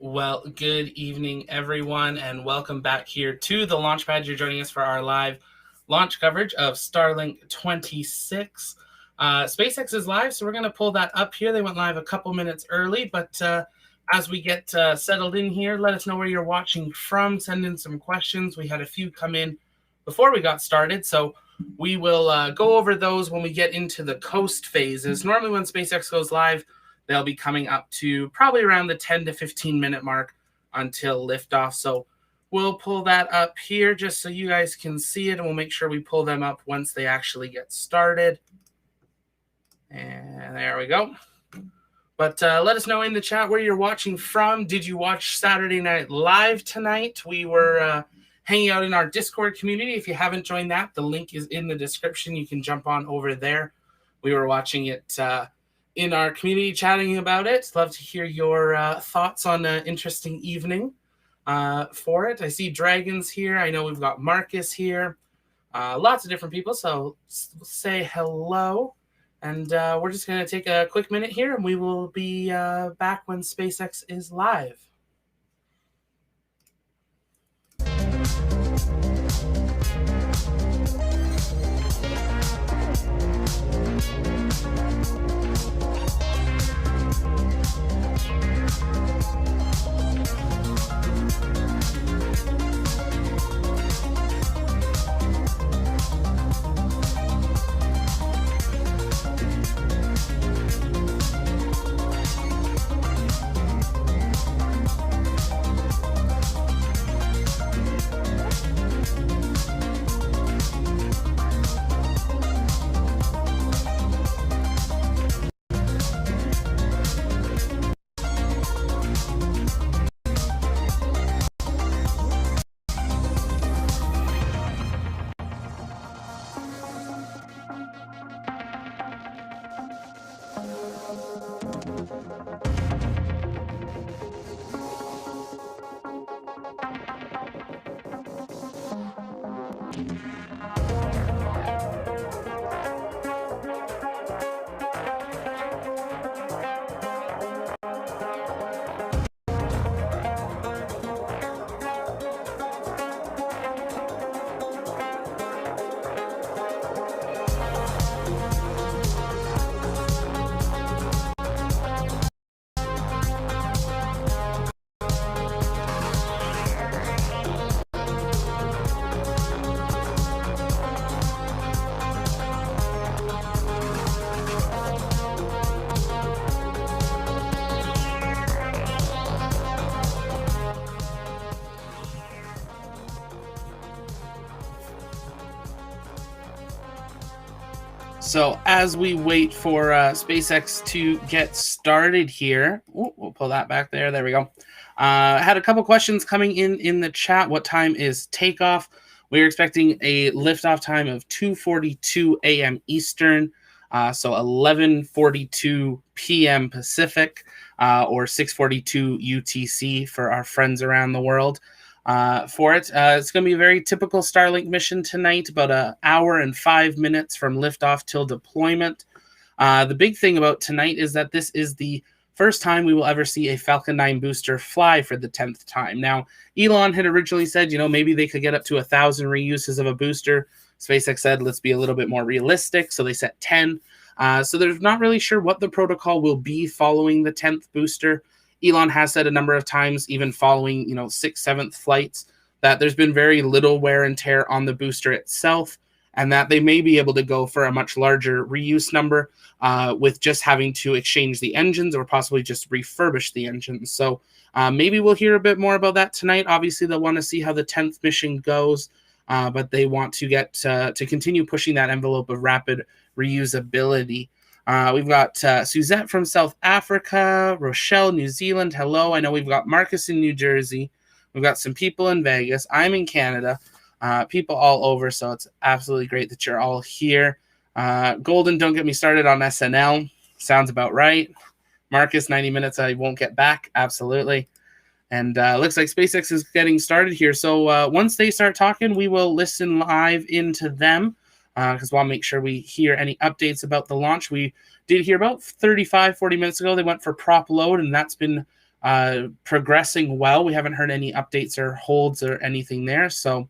Well, good evening, everyone, and welcome back here to the Launchpad. You're joining us for our live launch coverage of Starlink-26. SpaceX is live, so we're going to pull that up here. They went live a couple minutes early, but as we get settled in here, let us know where you're watching from. Send in some questions. We had a few come in before we got started, so we will go over those when we get into the coast phases. Normally when SpaceX goes live, they'll be coming up to probably around the 10 to 15 minute mark until liftoff. So we'll pull that up here just so you guys can see it, and we'll make sure we pull them up once they actually get started. And there we go. But let us know in the chat where you're watching from. Did you watch Saturday Night Live tonight? We were hanging out in our Discord community. If you haven't joined that, the link is in the description. You can jump on over there. We were watching it in our community, chatting about it. Love to hear your thoughts on an interesting evening for it. I see Dragons here. I know we've got Marcus here. Lots of different people, so say hello. And we're just going to take a quick minute here, and we will be back when SpaceX is live. So as we wait for SpaceX to get started here, we'll pull that back there. There we go. Had a couple questions coming in the chat. What time is takeoff? We're expecting a liftoff time of 2:42 a.m. Eastern, so 11:42 p.m. Pacific, or 6:42 UTC for our friends around the world. For it. It's going to be a very typical Starlink mission tonight, about an hour and 5 minutes from liftoff till deployment. The big thing about tonight is that this is the first time we will ever see a Falcon 9 booster fly for the 10th time. Now, Elon had originally said, maybe they could get up to 1,000 reuses of a booster. SpaceX said, let's be a little bit more realistic, so they set 10. So they're not really sure what the protocol will be following the 10th booster. Elon has said a number of times, even following, 6th, 7th flights, that there's been very little wear and tear on the booster itself, and that they may be able to go for a much larger reuse number with just having to exchange the engines or possibly just refurbish the engines. So maybe we'll hear a bit more about that tonight. Obviously, they'll want to see how the 10th mission goes, but they want to get to continue pushing that envelope of rapid reusability. We've got Suzette from South Africa, Rochelle, New Zealand. Hello. I know we've got Marcus in New Jersey. We've got some people in Vegas. I'm in Canada. People all over, so it's absolutely great that you're all here. Golden, don't get me started on SNL. Sounds about right. Marcus, 90 minutes I won't get back. Absolutely. And looks like SpaceX is getting started here. So once they start talking, we will listen live into them because we'll make sure we hear any updates about the launch. We did hear about 35, 40 minutes ago, they went for prop load, and that's been progressing well. We haven't heard any updates or holds or anything there, so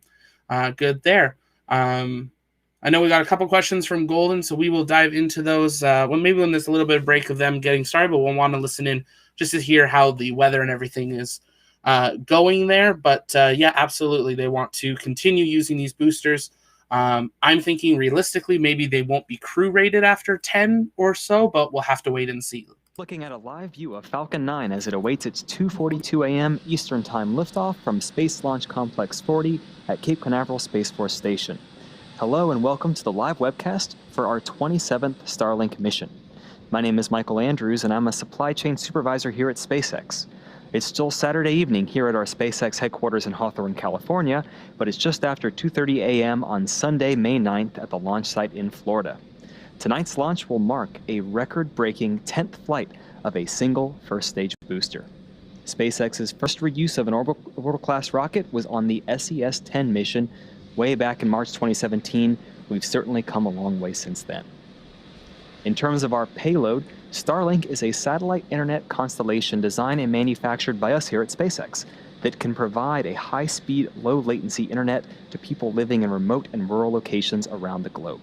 good there. I know we got a couple questions from Golden, so we will dive into those maybe when there's a little bit of break of them getting started, but we'll want to listen in just to hear how the weather and everything is going there. But yeah, absolutely, they want to continue using these boosters. I'm thinking realistically, maybe they won't be crew rated after 10 or so, but we'll have to wait and see. Looking at a live view of Falcon 9 as it awaits its 2:42 a.m. Eastern Time liftoff from Space Launch Complex 40 at Cape Canaveral Space Force Station. Hello and welcome to the live webcast for our 27th Starlink mission. My name is Michael Andrews and I'm a supply chain supervisor here at SpaceX. It's still Saturday evening here at our SpaceX headquarters in Hawthorne, California, but it's just after 2:30 a.m. on Sunday, May 9th at the launch site in Florida. Tonight's launch will mark a record-breaking 10th flight of a single first-stage booster. SpaceX's first reuse of an orbital-class rocket was on the SES-10 mission way back in March 2017. We've certainly come a long way since then. In terms of our payload, Starlink is a satellite internet constellation designed and manufactured by us here at SpaceX that can provide a high-speed, low-latency internet to people living in remote and rural locations around the globe.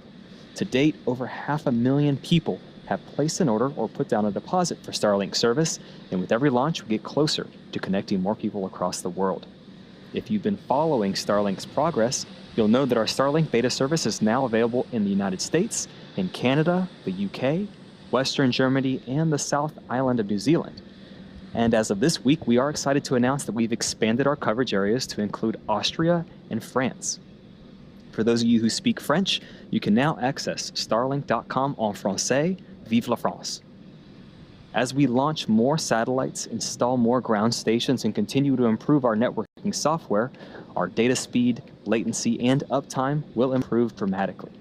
To date, over 500,000 people have placed an order or put down a deposit for Starlink service, and with every launch, we get closer to connecting more people across the world. If you've been following Starlink's progress, you'll know that our Starlink beta service is now available in the United States, in Canada, the UK, Western Germany, and the South Island of New Zealand. And as of this week, we are excited to announce that we've expanded our coverage areas to include Austria and France. For those of you who speak French, you can now access starlink.com en français. Vive la France. As we launch more satellites, install more ground stations, and continue to improve our networking software, our data speed, latency, and uptime will improve dramatically.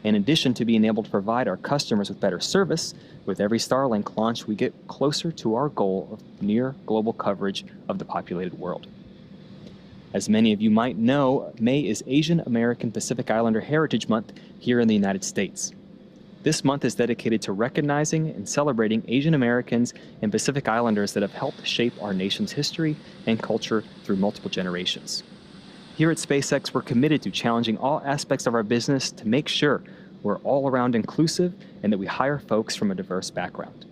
In addition to being able to provide our customers with better service, with every Starlink launch, we get closer to our goal of near global coverage of the populated world. As many of you might know, May is Asian American Pacific Islander Heritage Month here in the United States. This month is dedicated to recognizing and celebrating Asian Americans and Pacific Islanders that have helped shape our nation's history and culture through multiple generations. Here at SpaceX, we're committed to challenging all aspects of our business to make sure we're all around inclusive and that we hire folks from a diverse background.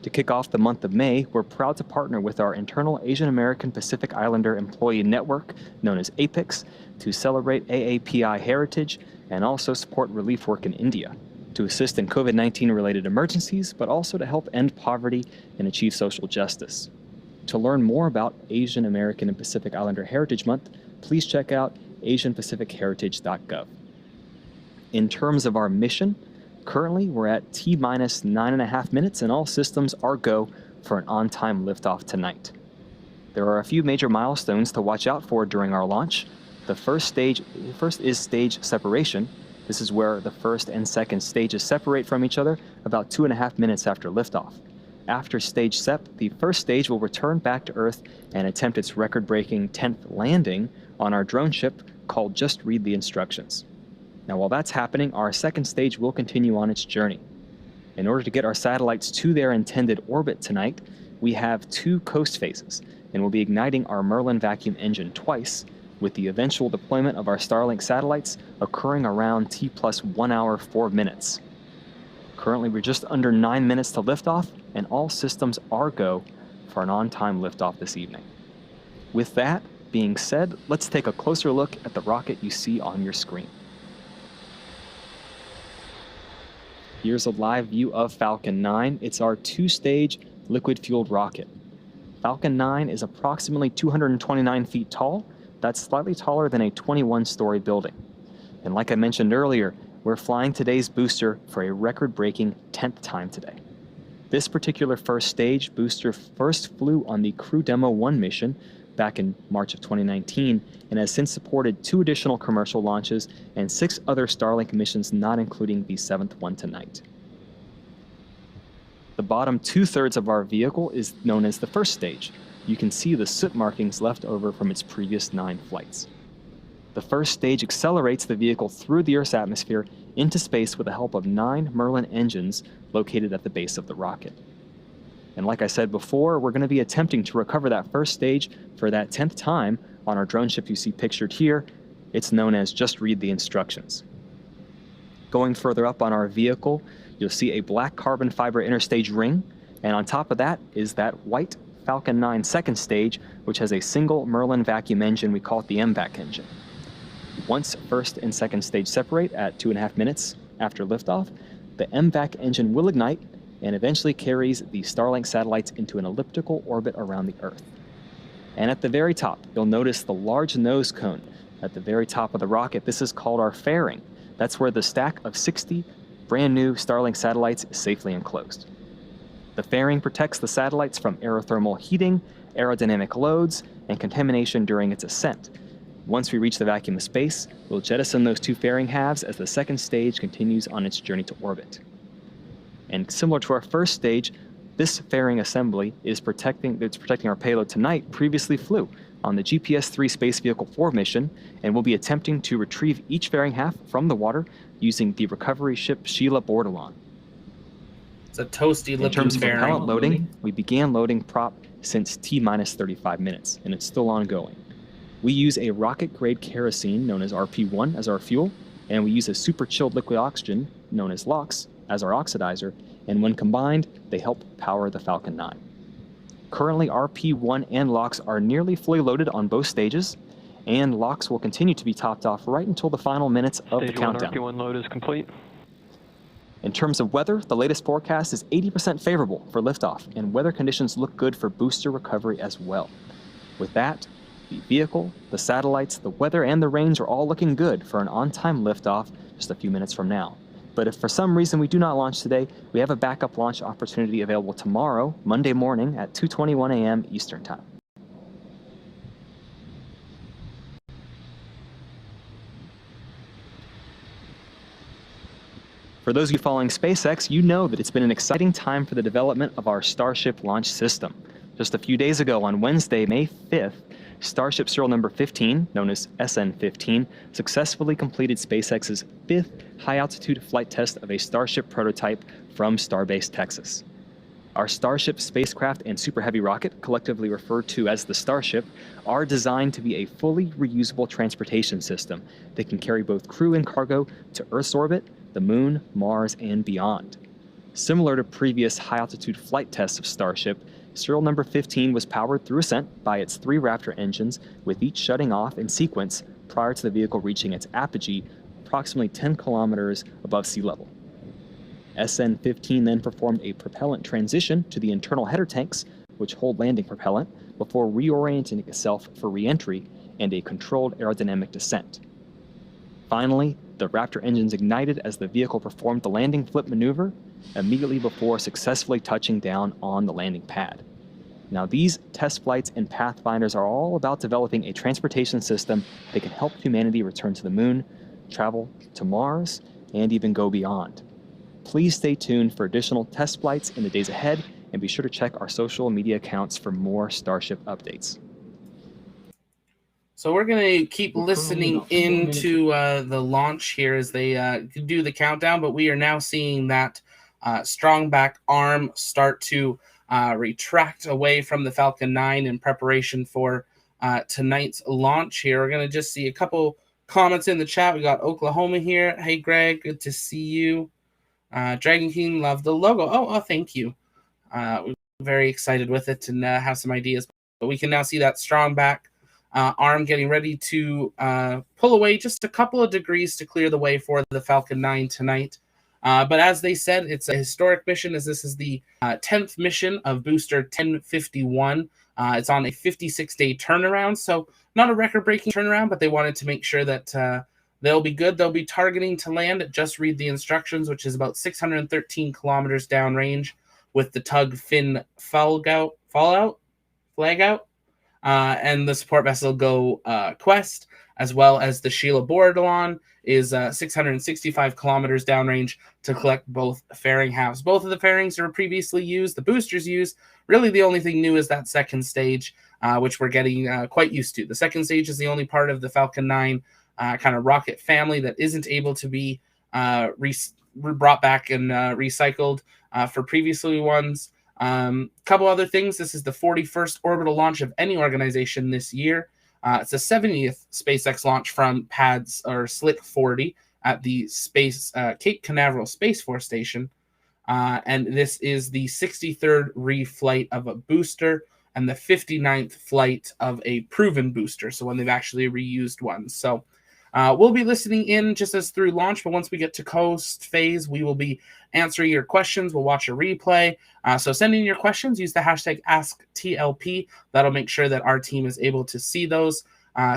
To kick off the month of May, we're proud to partner with our internal Asian American Pacific Islander Employee Network, known as APIX, to celebrate AAPI heritage and also support relief work in India, to assist in COVID-19 related emergencies, but also to help end poverty and achieve social justice. To learn more about Asian American and Pacific Islander Heritage Month, please check out asianpacificheritage.gov. In terms of our mission, currently we're at T-minus 9.5 minutes and all systems are go for an on-time liftoff tonight. There are a few major milestones to watch out for during our launch. The first is stage separation. This is where the first and second stages separate from each other about 2.5 minutes after liftoff. After stage SEP, the first stage will return back to Earth and attempt its record-breaking 10th landing on our drone ship called Just Read the Instructions. Now, while that's happening, our second stage will continue on its journey. In order to get our satellites to their intended orbit tonight, we have 2 coast phases, and we'll be igniting our Merlin vacuum engine twice, with the eventual deployment of our Starlink satellites occurring around T+1 hour 4 minutes. Currently, we're just under 9 minutes to liftoff, and all systems are go for an on-time liftoff this evening. With that being said, let's take a closer look at the rocket you see on your screen. Here's a live view of Falcon 9. It's our 2-stage liquid-fueled rocket. Falcon 9 is approximately 229 feet tall. That's slightly taller than a 21-story building. And like I mentioned earlier, we're flying today's booster for a record-breaking 10th time today. This particular first stage booster first flew on the Crew Demo 1 mission back in March of 2019 and has since supported 2 additional commercial launches and 6 other Starlink missions, not including the 7th one tonight. The bottom 2/3 of our vehicle is known as the first stage. You can see the soot markings left over from its previous 9 flights. The first stage accelerates the vehicle through the Earth's atmosphere into space with the help of 9 Merlin engines located at the base of the rocket. And like I said before, we're going to be attempting to recover that first stage for that 10th time on our drone ship you see pictured here. It's known as Just Read the Instructions. Going further up on our vehicle, you'll see a black carbon fiber interstage ring, and on top of that is that white Falcon 9 second stage, which has a single Merlin vacuum engine. We call it the MVAC engine. Once first and second stage separate at 2.5 minutes after liftoff, the MVAC engine will ignite and eventually carries the Starlink satellites into an elliptical orbit around the Earth. And at the very top, you'll notice the large nose cone at the very top of the rocket. This is called our fairing. That's where the stack of 60 brand new Starlink satellites is safely enclosed. The fairing protects the satellites from aerothermal heating, aerodynamic loads, and contamination during its ascent. Once we reach the vacuum of space, we'll jettison those two fairing halves as the second stage continues on its journey to orbit. And similar to our first stage, this fairing assembly is protecting our payload tonight previously flew on the GPS-3 Space Vehicle 4 mission, and we'll be attempting to retrieve each fairing half from the water using the recovery ship Sheila Bordelon. It's a toasty looking In terms of fairing. propellant loading, we began loading prop since T-minus 35 minutes, and it's still ongoing. We use a rocket-grade kerosene known as RP1 as our fuel, and we use a super chilled liquid oxygen known as LOX as our oxidizer, and when combined, they help power the Falcon 9. Currently, RP1 and LOX are nearly fully loaded on both stages, and LOX will continue to be topped off right until the final minutes of the countdown. Stage 1 RP1 load is complete. In terms of weather, the latest forecast is 80% favorable for liftoff, and weather conditions look good for booster recovery as well. With that, the vehicle, the satellites, the weather, and the range are all looking good for an on-time liftoff just a few minutes from now. But if for some reason we do not launch today, we have a backup launch opportunity available tomorrow, Monday morning at 2:21 a.m. Eastern Time. For those of you following SpaceX, you know that it's been an exciting time for the development of our Starship launch system. Just a few days ago, on Wednesday, May 5th, Starship serial number 15, known as SN15, successfully completed SpaceX's 5th high-altitude flight test of a Starship prototype from Starbase, Texas. Our Starship spacecraft and Super Heavy rocket, collectively referred to as the Starship, are designed to be a fully reusable transportation system that can carry both crew and cargo to Earth's orbit, the Moon, Mars, and beyond. Similar to previous high-altitude flight tests of Starship, serial number 15 was powered through ascent by its 3 Raptor engines, with each shutting off in sequence prior to the vehicle reaching its apogee, approximately 10 kilometers above sea level. SN15 then performed a propellant transition to the internal header tanks, which hold landing propellant, before reorienting itself for re-entry and a controlled aerodynamic descent. Finally, the Raptor engines ignited as the vehicle performed the landing flip maneuver immediately before successfully touching down on the landing pad. Now, these test flights and Pathfinders are all about developing a transportation system that can help humanity return to the Moon, travel to Mars, and even go beyond. Please stay tuned for additional test flights in the days ahead, and be sure to check our social media accounts for more Starship updates. So we're going to keep listening into the launch here as they do the countdown, but we are now seeing that strong back arm start to retract away from the Falcon 9 in preparation for tonight's launch here. We're going to just see a couple comments in the chat. We got Oklahoma here. Hey, Greg, good to see you. Dragon King, love the logo. Oh, thank you. We're very excited with it and have some ideas. But we can now see that strong back arm getting ready to pull away just a couple of degrees to clear the way for the Falcon 9 tonight. But as they said, it's a historic mission, as this is the 10th mission of booster 1051. It's on a 56-day turnaround, so not a record-breaking turnaround, but they wanted to make sure that they'll be good. They'll be targeting to land at Just Read the Instructions, which is about 613 kilometers downrange, with the tug Finn flag out, and the support vessel Go Quest, as well as the Sheila Bordelon is 665 kilometers downrange to collect both fairing halves. Both of the fairings are previously used, the boosters used. Really, the only thing new is that second stage, which we're getting quite used to. The second stage is the only part of the Falcon 9 kind of rocket family that isn't able to be brought back and recycled for previously ones. Couple other things. This is the 41st orbital launch of any organization this year. It's the 70th SpaceX launch from pads or Slick 40 at the Cape Canaveral Space Force Station. And this is the 63rd reflight of a booster and the 59th flight of a proven booster, so when they've actually reused one. So we'll be listening in just as through launch, but once we get to coast phase, we will be answering your questions. We'll watch a replay. So send in your questions. Use the hashtag AskTLP. That'll make sure that our team is able to see those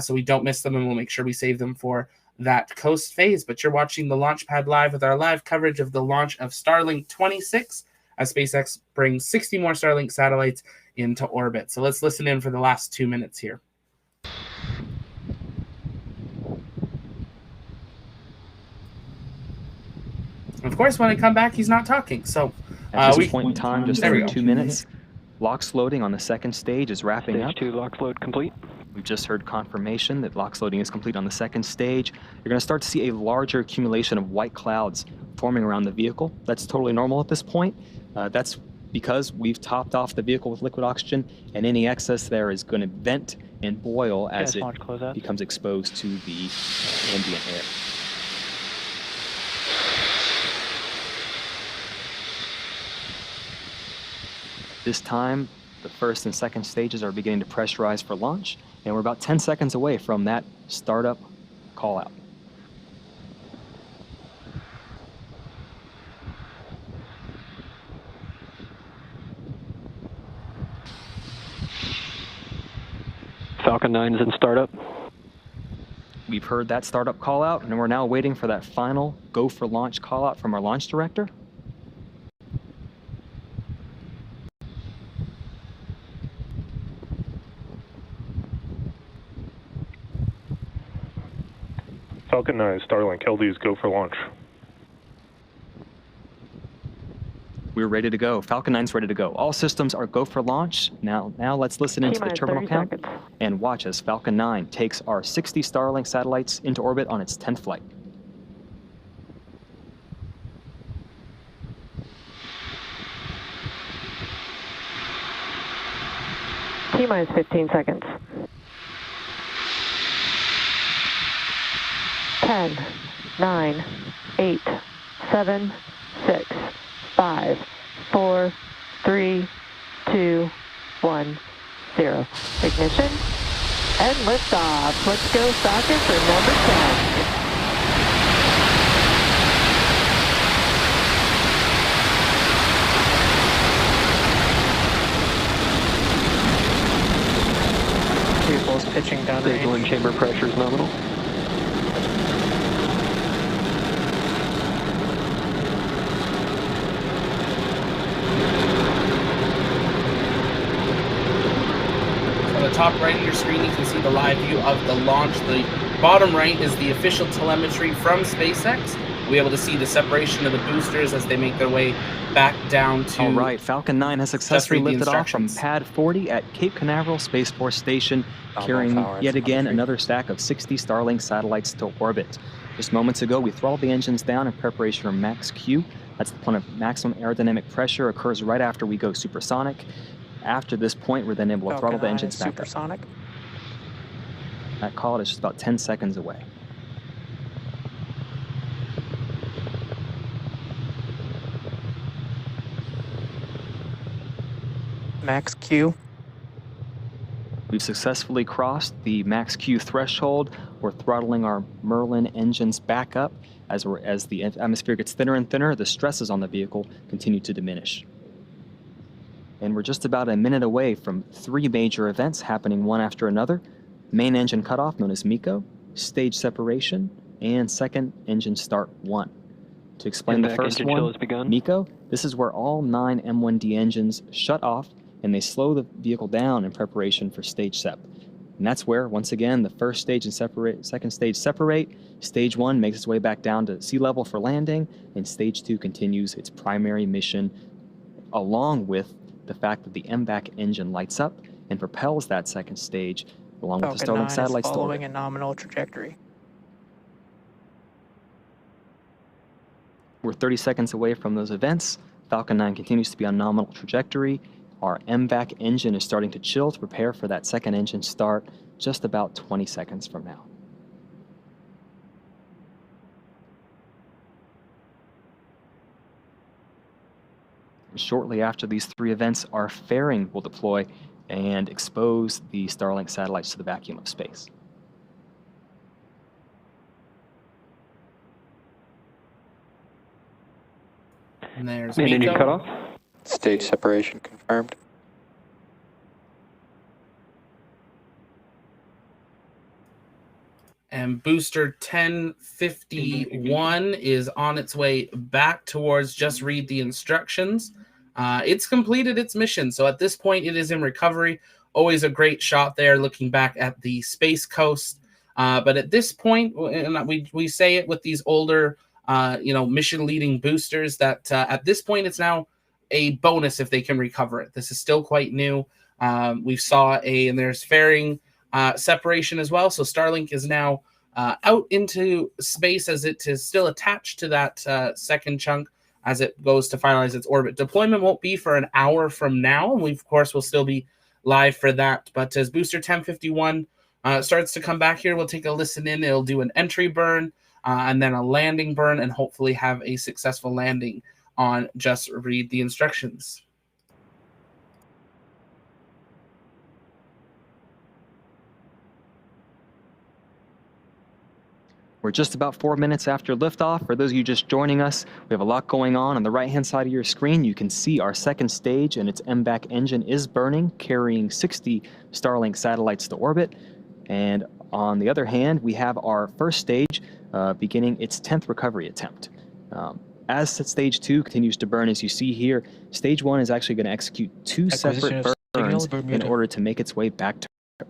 so we don't miss them, and we'll make sure we save them for that coast phase. But you're watching the launch pad live with our live coverage of the launch of Starlink-26 as SpaceX brings 60 more Starlink satellites into orbit. So let's listen in for the last 2 minutes here. Of course, when I come back, he's not talking. So at this point in time, just over 2 minutes, LOX loading on the second stage is wrapping up. Stage 2 LOX load complete. We've just heard confirmation that LOX loading is complete on the second stage. You're going to start to see a larger accumulation of white clouds forming around the vehicle. That's totally normal at this point. That's because we've topped off the vehicle with liquid oxygen, and any excess there is going to vent and boil as it becomes exposed to the ambient air. This time, the first and second stages are beginning to pressurize for launch, and we're about 10 seconds away from that startup call out. Falcon 9 is in startup. We've heard that startup call out, and we're now waiting for that final go for launch call out from our launch director. Falcon 9, Starlink, LDs go for launch. We're ready to go. Falcon 9's ready to go. All systems are go for launch. Now let's listen into the terminal count and watch as Falcon 9 takes our 60 Starlink satellites into orbit on its 10th flight. T-minus 15 seconds. 10, 9, 8, 7, 6, 5, 4, 3, 2, 1, 0. Ignition and liftoff. Let's go Falcon for number 10. Vehicle's pitching down range. Vehicle and chamber pressure is nominal. Top right of your screen, you can see the live view of the launch. The bottom right is the official telemetry from SpaceX. We'll be able to see the separation of the boosters as they make their way back down to... All right, Falcon 9 has successfully lifted off from Pad 40 at Cape Canaveral Space Force Station, carrying yet again another stack of 60 Starlink satellites to orbit. Just moments ago, we throttled the engines down in preparation for max Q. That's the point of maximum aerodynamic pressure, occurs right after we go supersonic. After this point, we're then able to throttle the engines back up. That call is just about 10 seconds away. Max Q. We've successfully crossed the max Q threshold. We're throttling our Merlin engines back up. As the atmosphere gets thinner and thinner, the stresses on the vehicle continue to diminish. And we're just about a minute away from 3 major events happening one after another. Main engine cutoff, known as MECO, stage separation, and second engine start 1. To explain the first one, MECO, this is where all 9 M1D engines shut off and they slow the vehicle down in preparation for stage sep. And that's where, once again, the first stage and second stage separate. Stage 1 makes its way back down to sea level for landing, and stage 2 continues its primary mission, along with the fact that the MVAC engine lights up and propels that second stage along with the Starlink satellites to orbit. Following a nominal trajectory. We're 30 seconds away from those events. Falcon 9 continues to be on nominal trajectory. Our MVAC engine is starting to chill to prepare for that second engine start just about 20 seconds from now. Shortly after these three events, our fairing will deploy and expose the Starlink satellites to the vacuum of space. And there's Main engine Miko. cut off. Stage separation confirmed. And booster 1051 is on its way back towards just read the instructions. It's completed its mission. So at this point, it is in recovery. Always a great shot there looking back at the Space Coast. But at this point, and we say it with these older, mission leading boosters that at this point, it's now a bonus if they can recover it. This is still quite new. We saw and there's fairing separation as well. So Starlink is now out into space as it is still attached to that second chunk as it goes to finalize its orbit. Deployment won't be for an hour from now, and we, of course, will still be live for that. But as booster 1051 starts to come back here, we'll take a listen in. It'll do an entry burn and then a landing burn and hopefully have a successful landing on just read the instructions. We're just about 4 minutes after liftoff. For those of you just joining us, we have a lot going on. On the right-hand side of your screen, you can see our second stage and its MVAC engine is burning, carrying 60 Starlink satellites to orbit. And on the other hand, we have our first stage beginning its 10th recovery attempt. As stage 2 continues to burn, as you see here, stage 1 is actually going to execute two separate burns in order to make its way back to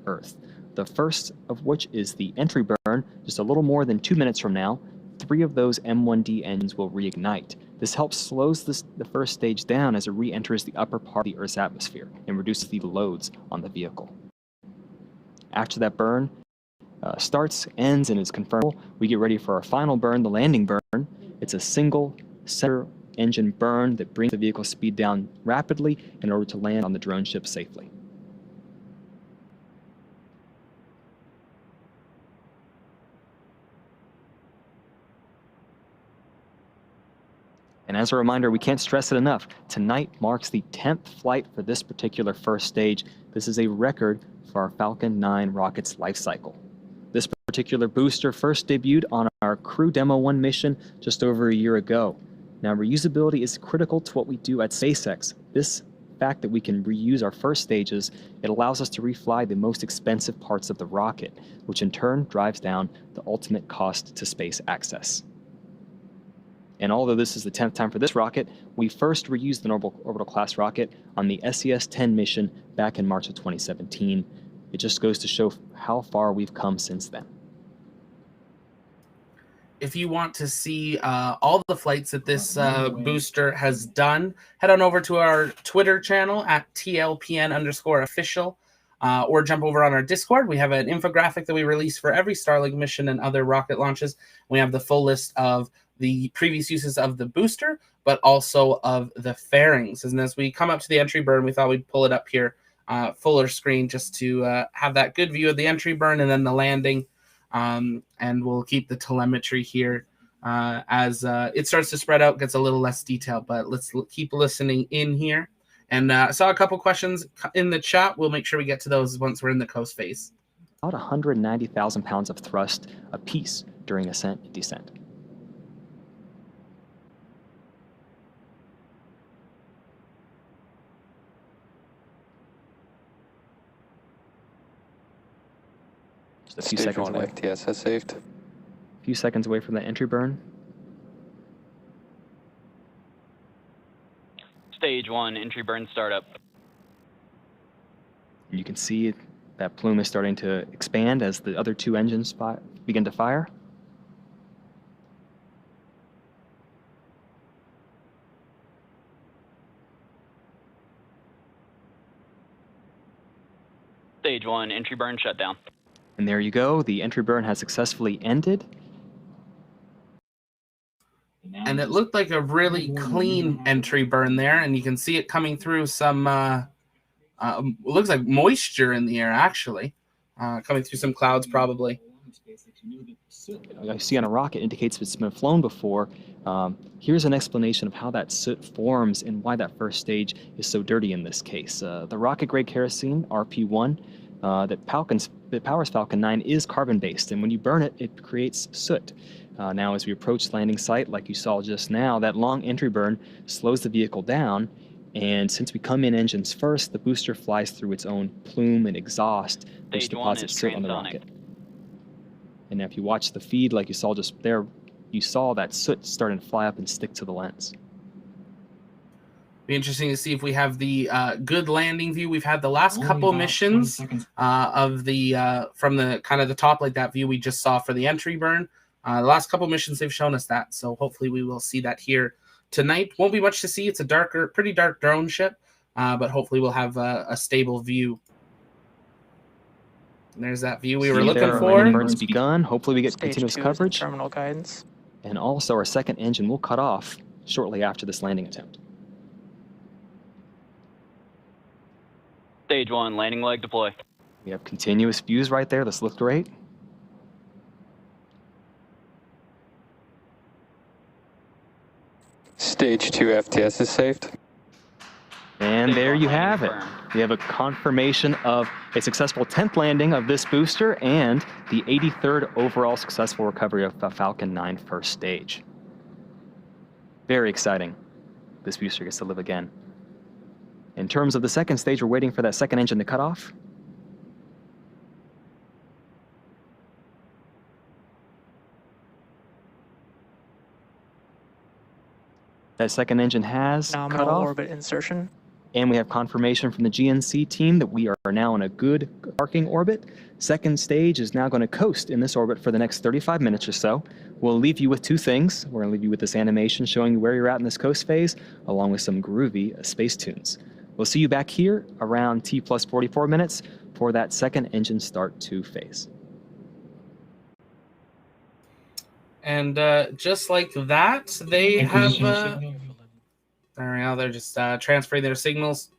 Earth. The first of which is the entry burn, just a little more than 2 minutes from now. 3 of those M1D engines will reignite. This helps slows the first stage down as it re-enters the upper part of the Earth's atmosphere and reduces the loads on the vehicle. After that burn starts, ends, and is confirmed, we get ready for our final burn, the landing burn. It's a single center engine burn that brings the vehicle speed down rapidly in order to land on the drone ship safely. And as a reminder, we can't stress it enough, tonight marks the 10th flight for this particular first stage. This is a record for our Falcon 9 rocket's life cycle. This particular booster first debuted on our Crew Demo 1 mission just over a year ago. Now, reusability is critical to what we do at SpaceX. This fact that we can reuse our first stages, it allows us to refly the most expensive parts of the rocket, which in turn drives down the ultimate cost to space access. And although this is the 10th time for this rocket, we first reused the orbital class rocket on the SES-10 mission back in March of 2017. It just goes to show how far we've come since then. If you want to see all the flights that this booster has done, head on over to our Twitter channel at TLPN_official, or jump over on our Discord. We have an infographic that we release for every Starlink mission and other rocket launches. We have the full list of the previous uses of the booster, but also of the fairings. And as we come up to the entry burn, we thought we'd pull it up here, fuller screen, just to have that good view of the entry burn and then the landing. And we'll keep the telemetry here as it starts to spread out, gets a little less detailed, but let's keep listening in here. And I saw a couple questions in the chat. We'll make sure we get to those once we're in the coast phase. About 190,000 pounds of thrust apiece during ascent and descent. Just a few Stage seconds 1 away. FTS has saved. A few seconds away from the entry burn. Stage 1 entry burn startup. And you can see that plume is starting to expand as the other 2 engines begin to fire. Stage 1 entry burn shutdown. And there you go, the entry burn has successfully ended. and it looked like a really clean entry burn there, and you can see it coming through some looks like moisture in the air, actually, coming through some clouds probably. I see on a rocket indicates if it's been flown before. Here's an explanation of how that soot forms and why that first stage is so dirty in this case. The rocket-grade kerosene, RP1, that powers Falcon 9 is carbon-based, and when you burn it, it creates soot. Now, as we approach landing site, like you saw just now, that long entry burn slows the vehicle down, and since we come in engines first, the booster flies through its own plume and exhaust, which deposits soot on the rocket. And if you watch the feed, like you saw just there, you saw that soot starting to fly up and stick to the lens. Be interesting to see if we have the good landing view. We've had the last couple missions of the from the kind of the top, like that view we just saw for the entry burn. The last couple missions they've shown us that, so hopefully we will see that here tonight. Won't be much to see. It's a pretty dark drone ship, but hopefully we'll have a stable view. And there's that view we were looking for. Landing burn's begun. Hopefully we get continuous coverage. Terminal guidance. And also our second engine will cut off shortly after this landing attempt. Stage 1, landing leg deploy. We have continuous views right there. This looked great. Stage 2 FTS is saved. And there you have it. We have a confirmation of a successful 10th landing of this booster and the 83rd overall successful recovery of the Falcon 9 first stage. Very exciting. This booster gets to live again. In terms of the second stage, we're waiting for that second engine to cut off. That second engine has cut Nominal off. orbit insertion. And we have confirmation from the GNC team that we are now in a good parking orbit. Second stage is now going to coast in this orbit for the next 35 minutes or so. We'll leave you with two things. We're going to leave you with this animation showing you where you're at in this coast phase, along with some groovy space tunes. We'll see you back here around T plus 44 minutes for that second engine start 2 phase. And just like that, they have... there we go, they're just transferring their signals.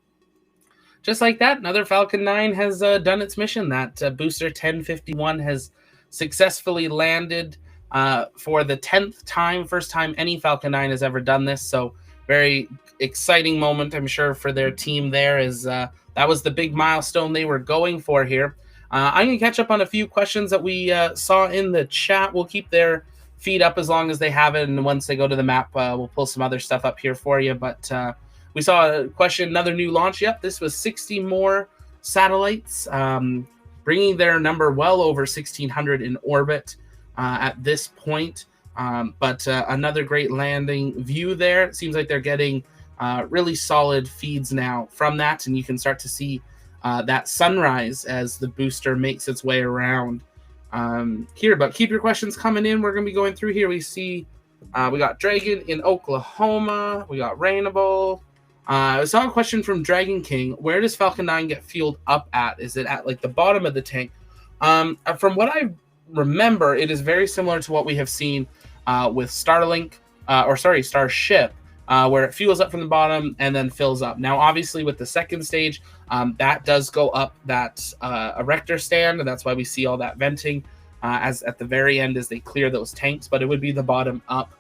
Just like that, another Falcon 9 has done its mission. That booster 1051 has successfully landed for the 10th time, first time any Falcon 9 has ever done this. So very exciting moment, I'm sure, for their team there. That was the big milestone they were going for here. I'm going to catch up on a few questions that we saw in the chat. We'll keep their feed up as long as they have it, and once they go to the map, we'll pull some other stuff up here for you. But we saw a question, another new launch. Yep, this was 60 more satellites, bringing their number well over 1,600 in orbit at this point. But another great landing view there. It seems like they're getting really solid feeds now from that, and you can start to see that sunrise as the booster makes its way around here. But keep your questions coming in. We're going to be going through here. We see we got Dragon in Oklahoma. We got Rainable. I saw a question from Dragon King. Where does Falcon 9 get fueled up at? Is it at like the bottom of the tank? From what I remember, it is very similar to what we have seen with Starship, where it fuels up from the bottom and then fills up. Now, obviously, with the second stage, that does go up that erector stand, and that's why we see all that venting as at the very end as they clear those tanks. But it would be the bottom up.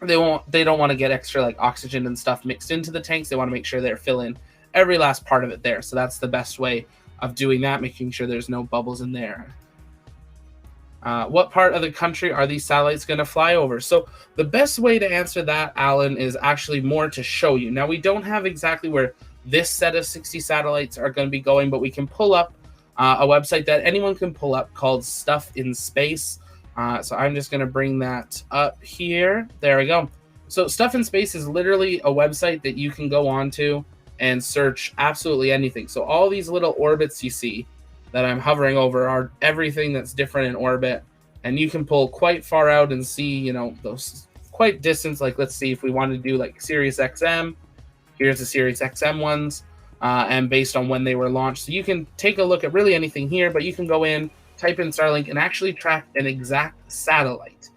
They don't want to get extra like oxygen and stuff mixed into the tanks. They want to make sure they're filling every last part of it there. So that's the best way of doing that, making sure there's no bubbles in there. What part of the country are these satellites going to fly over? So the best way to answer that, Alan, is actually more to show you. Now, we don't have exactly where this set of 60 satellites are going to be going, but we can pull up a website that anyone can pull up called Stuff in Space. So I'm just going to bring that up here. There we go. So Stuff in Space is literally a website that you can go onto and search absolutely anything. So all these little orbits you see that I'm hovering over are everything that's different in orbit. And you can pull quite far out and see, you know, those quite distance. Like, let's see if we want to do like Sirius XM. Here's the Sirius XM ones. And based on when they were launched. So you can take a look at really anything here, but you can go in, type in Starlink, and actually track an exact satellite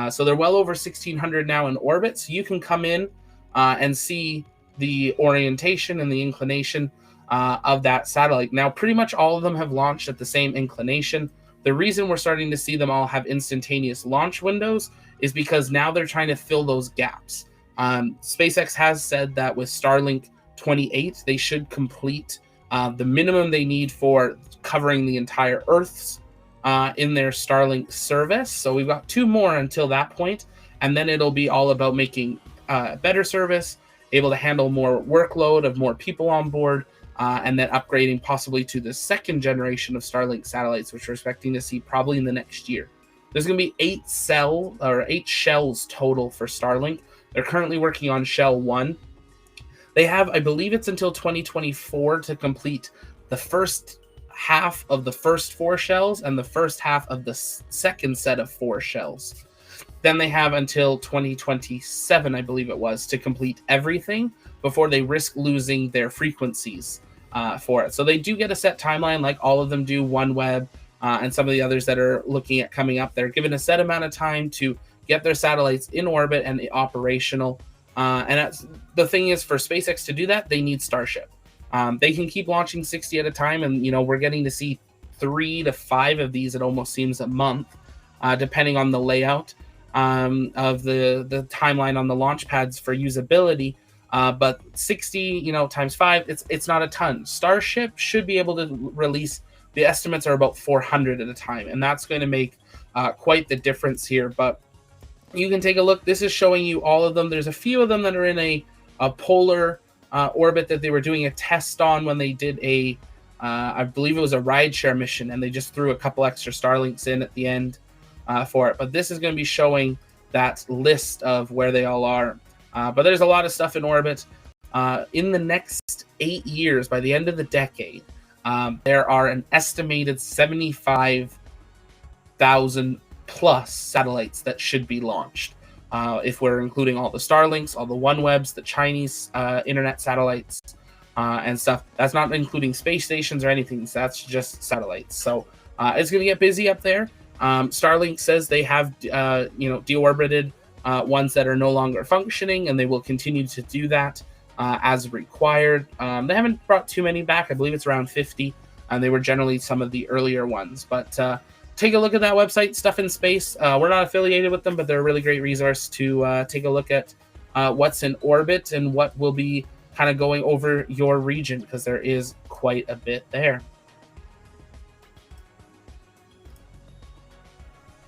So they're well over 1,600 now in orbit. So you can come in and see the orientation and the inclination of that satellite. Now, pretty much all of them have launched at the same inclination. The reason we're starting to see them all have instantaneous launch windows is because now they're trying to fill those gaps. SpaceX has said that with Starlink-28, they should complete the minimum they need for covering the entire Earth's in their Starlink service. So we've got 2 more until that point, and then it'll be all about making better service, able to handle more workload of more people on board, and then upgrading possibly to the 2nd generation of Starlink satellites, which we're expecting to see probably in the next year. There's going to be 8 shells total for Starlink. They're currently working on shell 1. They have, I believe it's until 2024 to complete the first half of the first 4 shells and the first half of the second set of 4 shells. Then they have until 2027, I believe it was, to complete everything before they risk losing their frequencies for it. So they do get a set timeline, like all of them do, OneWeb and some of the others that are looking at coming up. They're given a set amount of time to get their satellites in orbit and operational. And the thing is, for SpaceX to do that, they need Starship. They can keep launching 60 at a time, and we're getting to see 3 to 5 of these, it almost seems, a month, depending on the layout of the timeline on the launch pads for usability. But 60 times 5, it's not a ton. Starship should be able to release, the estimates are about 400 at a time, and that's going to make quite the difference here. But you can take a look. This is showing you all of them. There's a few of them that are in a polar orbit that they were doing a test on when they did I believe it was a rideshare mission, and they just threw a couple extra Starlinks in at the end for it. But this is going to be showing that list of where they all are. But there's a lot of stuff in orbit. In the next 8 years, by the end of the decade, there are an estimated 75,000 plus satellites that should be launched. If we're including all the Starlinks, all the OneWebs, the Chinese internet satellites, and stuff. That's not including space stations or anything. So that's just satellites. So it's going to get busy up there. Starlink says they have, deorbited ones that are no longer functioning, and they will continue to do that as required. They haven't brought too many back. I believe it's around 50, and they were generally some of the earlier ones. But take a look at that website, Stuff in Space. We're not affiliated with them, but they're a really great resource to take a look at what's in orbit and what will be kind of going over your region, because there is quite a bit there.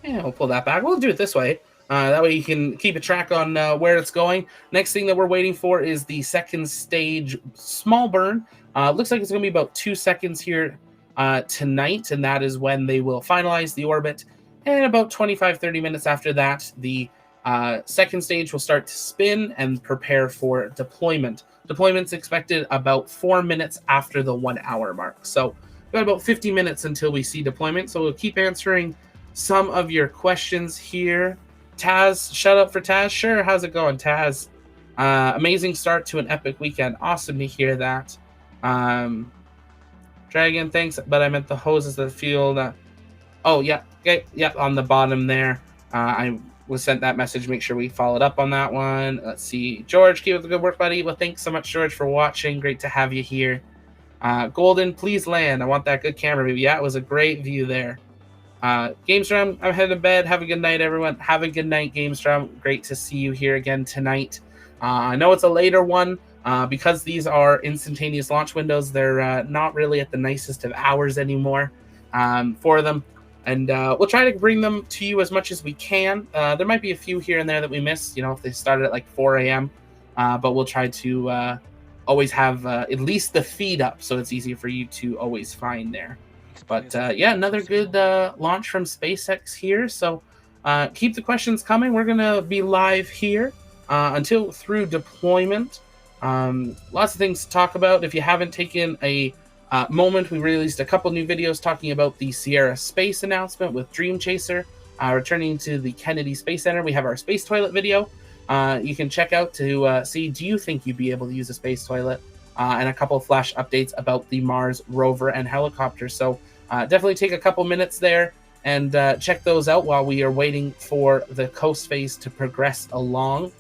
Yeah, we'll pull that back. We'll do it this way. That way you can keep a track on where it's going. Next thing that we're waiting for is the 2nd stage small burn. Looks like it's going to be about 2 seconds here tonight, and that is when they will finalize the orbit. And about 25-30 minutes after that, the 2nd stage will start to spin and prepare for deployment. Deployment's expected about 4 minutes after the 1 hour mark. So we've got about 50 minutes until we see deployment. So we'll keep answering some of your questions here. Taz, shout out for Taz. Sure, how's it going, Taz? Amazing start to an epic weekend. Awesome to hear that. Dragon, thanks, but I meant the hoses that fuel. Oh, yeah, okay, yeah, on the bottom there. I was sent that message. Make sure we followed up on that one. Let's see. George, keep up the good work, buddy. Well, thanks so much, George, for watching. Great to have you here. Golden, please land. I want that good camera view. Yeah, it was a great view there. GameStrom, I'm headed to bed. Have a good night, everyone. Have a good night, GameStrom. Great to see you here again tonight. I know it's a later one. Because these are instantaneous launch windows, they're not really at the nicest of hours anymore for them. And we'll try to bring them to you as much as we can. There might be a few here and there that we missed, if they started at like 4 a.m. But we'll try to always have at least the feed up, so it's easier for you to always find there. But yeah, another good launch from SpaceX here. So keep the questions coming. We're going to be live here until through deployment. Lots of things to talk about. If you haven't taken a moment, we released a couple new videos talking about the Sierra Space announcement with Dream Chaser returning to the Kennedy Space Center. We have our space toilet video you can check out to see, do you think you'd be able to use a space toilet, and a couple of flash updates about the Mars rover and helicopter. So definitely take a couple minutes there and check those out while we are waiting for the coast phase to progress along.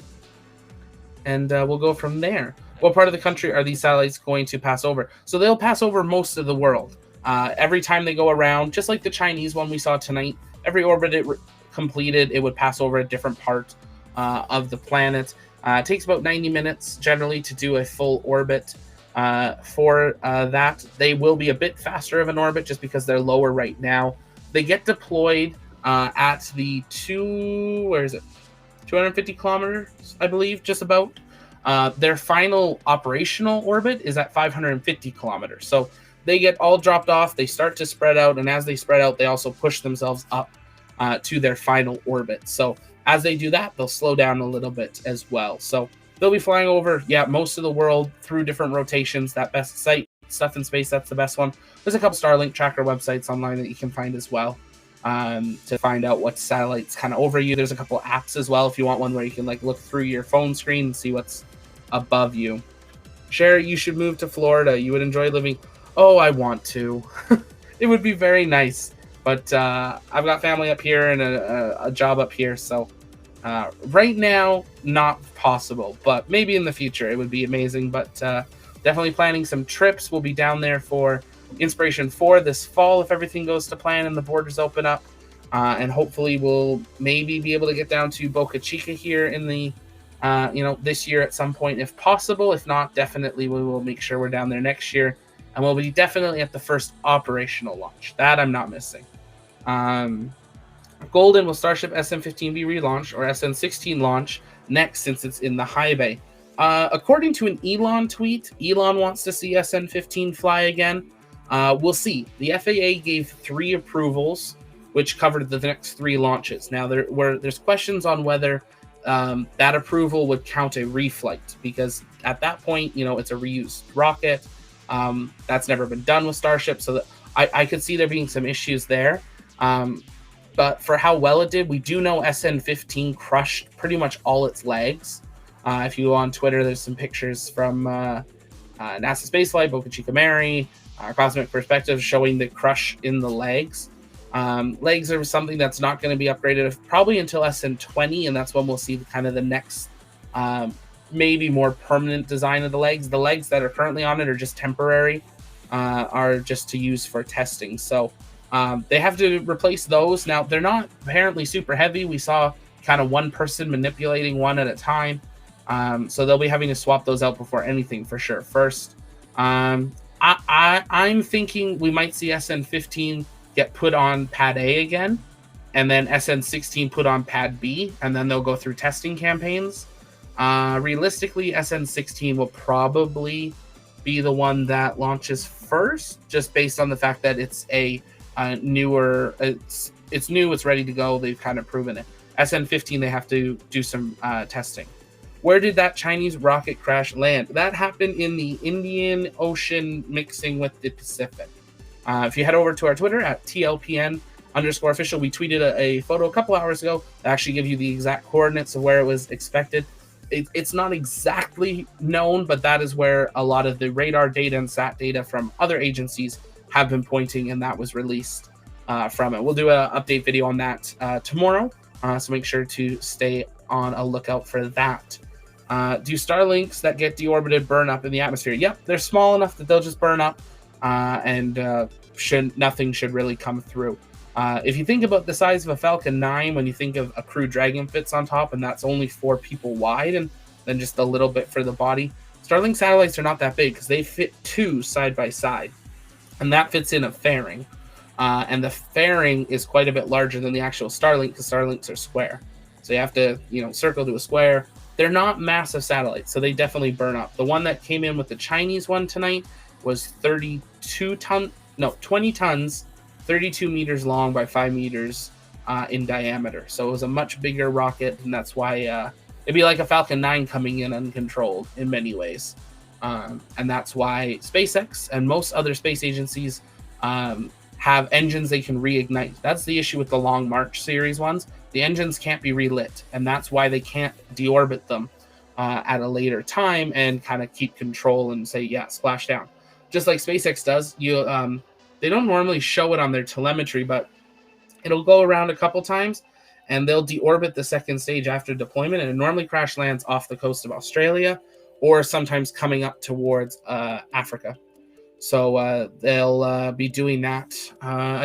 And we'll go from there. What part of the country are these satellites going to pass over? So they'll pass over most of the world. Every time they go around, just like the Chinese one we saw tonight, every orbit it completed, it would pass over a different part of the planet. It takes about 90 minutes generally to do a full orbit. For that, they will be a bit faster of an orbit just because they're lower right now. They get deployed at the 250 kilometers, I believe, just about. Their final operational orbit is at 550 kilometers. So they get all dropped off, they start to spread out, and as they spread out, they also push themselves up to their final orbit. So as they do that, they'll slow down a little bit as well. So they'll be flying over, most of the world through different rotations. That best site, Stuff in Space, that's the best one. There's a couple Starlink tracker websites online that you can find as well. To find out what satellites kind of over you. There's a couple apps as well if you want one where you can like look through your phone screen and see what's above you. Sherry, you should move to Florida. You would enjoy living. Oh, I want to. It would be very nice, but I've got family up here and a job up here, so right now not possible, but maybe in the future it would be amazing. But definitely planning some trips. We'll be down there for Inspiration 4 this fall if everything goes to plan and the borders open up, and hopefully we'll maybe be able to get down to Boca Chica here in the this year at some point if possible. If not, definitely we will make sure we're down there next year, and we'll be definitely at the first operational launch. That I'm not missing. Golden, will Starship SN15 be relaunched or SN16 launch next since it's in the high bay? According to an Elon tweet, Elon wants to see SN15 fly again. We'll see. The FAA gave 3 approvals, which covered the next 3 launches. Now, there's questions on whether that approval would count a reflight, because at that point, it's a reused rocket. That's never been done with Starship, so that I could see there being some issues there. But for how well it did, we do know SN15 crushed pretty much all its legs. If you go on Twitter, there's some pictures from NASA Spaceflight, Boca Chica Mary, Cosmic Perspective showing the crush in the legs. Legs are something that's not going to be upgraded probably until SN20, and that's when we'll see kind of the next maybe more permanent design of the legs. The legs that are currently on it are just temporary, are just to use for testing. So they have to replace those. Now, they're not apparently super heavy. We saw kind of one person manipulating one at a time. So they'll be having to swap those out before anything for sure. First, I'm thinking we might see SN15 get put on Pad A again, and then SN16 put on Pad B, and then they'll go through testing campaigns. Realistically, SN16 will probably be the one that launches first, just based on the fact that it's a newer, it's new, it's ready to go. They've kind of proven it. SN15, they have to do some testing. Where did that Chinese rocket crash land? That happened in the Indian Ocean mixing with the Pacific. If you head over to our Twitter at TLPN_official, we tweeted a photo a couple hours ago that actually give you the exact coordinates of where it was expected. It's not exactly known, but that is where a lot of the radar data and sat data from other agencies have been pointing, and that was released from it. We'll do an update video on that tomorrow, so make sure to stay on a lookout for that. Do Starlinks that get deorbited burn up in the atmosphere? Yep, they're small enough that they'll just burn up, and nothing should really come through. If you think about the size of a Falcon 9, when you think of a Crew Dragon fits on top, and that's only 4 people wide, and then just a little bit for the body. Starlink satellites are not that big because they fit 2 side by side, and that fits in a fairing. And the fairing is quite a bit larger than the actual Starlink, because Starlinks are square. So you have to, circle to a square. They're not massive satellites, so they definitely burn up. The one that came in with the Chinese one tonight was 20 tons, 32 meters long by 5 meters in diameter. So it was a much bigger rocket, and that's why it'd be like a Falcon 9 coming in uncontrolled in many ways. And that's why SpaceX and most other space agencies have engines they can reignite. That's the issue with the Long March series ones. The engines can't be relit, and that's why they can't deorbit them at a later time and kind of keep control and say, splash down. Just like SpaceX does. They don't normally show it on their telemetry, but It'll go around a couple times, and they'll deorbit the second stage after deployment, and it normally crash lands off the coast of Australia or sometimes coming up towards Africa. So they'll be doing that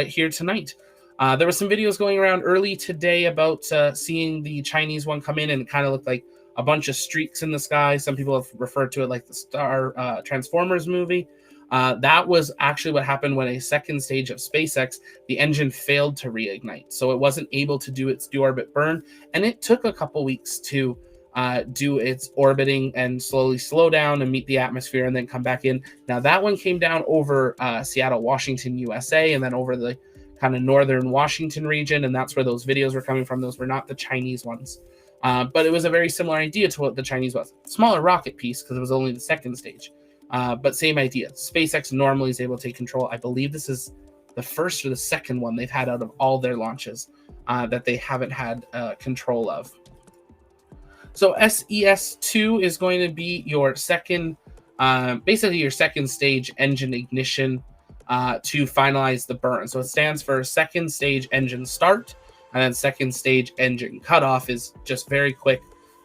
here tonight. There were some videos going around early today about seeing the Chinese one come in, and it kind of looked like a bunch of streaks in the sky. Some people have referred to it like the Star Transformers movie. That was actually what happened when a second stage of SpaceX, the engine failed to reignite. So it wasn't able to do its deorbit burn, and it took a couple weeks to do its orbiting and slowly slow down and meet the atmosphere and then come back in. Now that one came down over Seattle, Washington, USA, and then over the kind of northern Washington region, and that's where those videos were coming from. Those were not the Chinese ones. But it was a very similar idea to what the Chinese was. Smaller rocket piece because it was only the second stage. But same idea. SpaceX normally is able to take control. I believe this is the first or the second one they've had out of all their launches that they haven't had control of. So SES-2 is going to be your second, basically your second stage engine ignition to finalize the burn. So it stands for second stage engine start, and then second stage engine cutoff is just very quick.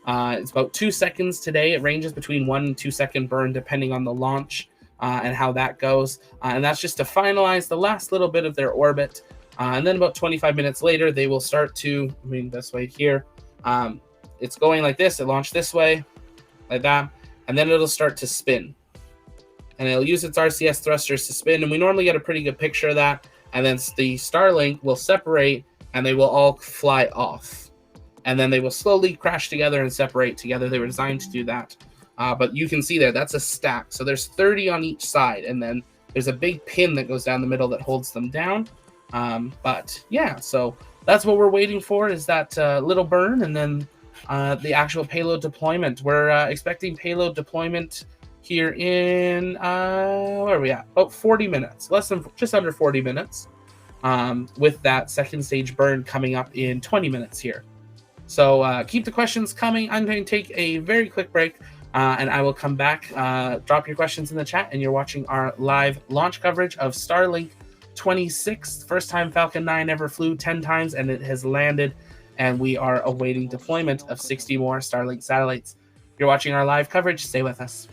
It's about 2 seconds today. It ranges between 1 and 2 second burn depending on the launch and how that goes. And that's just to finalize the last little bit of their orbit. And then about 25 minutes later, they will start to, moving this way here. It's going like this. It launched this way, like that. And then it'll start to spin. And it'll use its RCS thrusters to spin. And we normally get a pretty good picture of that. And then the Starlink will separate and they will all fly off. And then they will slowly crash together and separate together. They were designed to do that. But you can see there, that's a stack. So there's 30 on each side. And then there's a big pin that goes down the middle that holds them down. But yeah, so that's what we're waiting for, is that little burn. And then the actual payload deployment. We're expecting payload deployment here in, where are we at? About 40 minutes. Just under 40 minutes. With that second stage burn coming up in 20 minutes here. So keep the questions coming. I'm going to take a very quick break, and I will come back. Drop your questions in the chat, and you're watching our live launch coverage of Starlink-26. First time Falcon 9 ever flew 10 times, and it has landed, and we are awaiting deployment of 60 more Starlink satellites. You're watching our live coverage. Stay with us.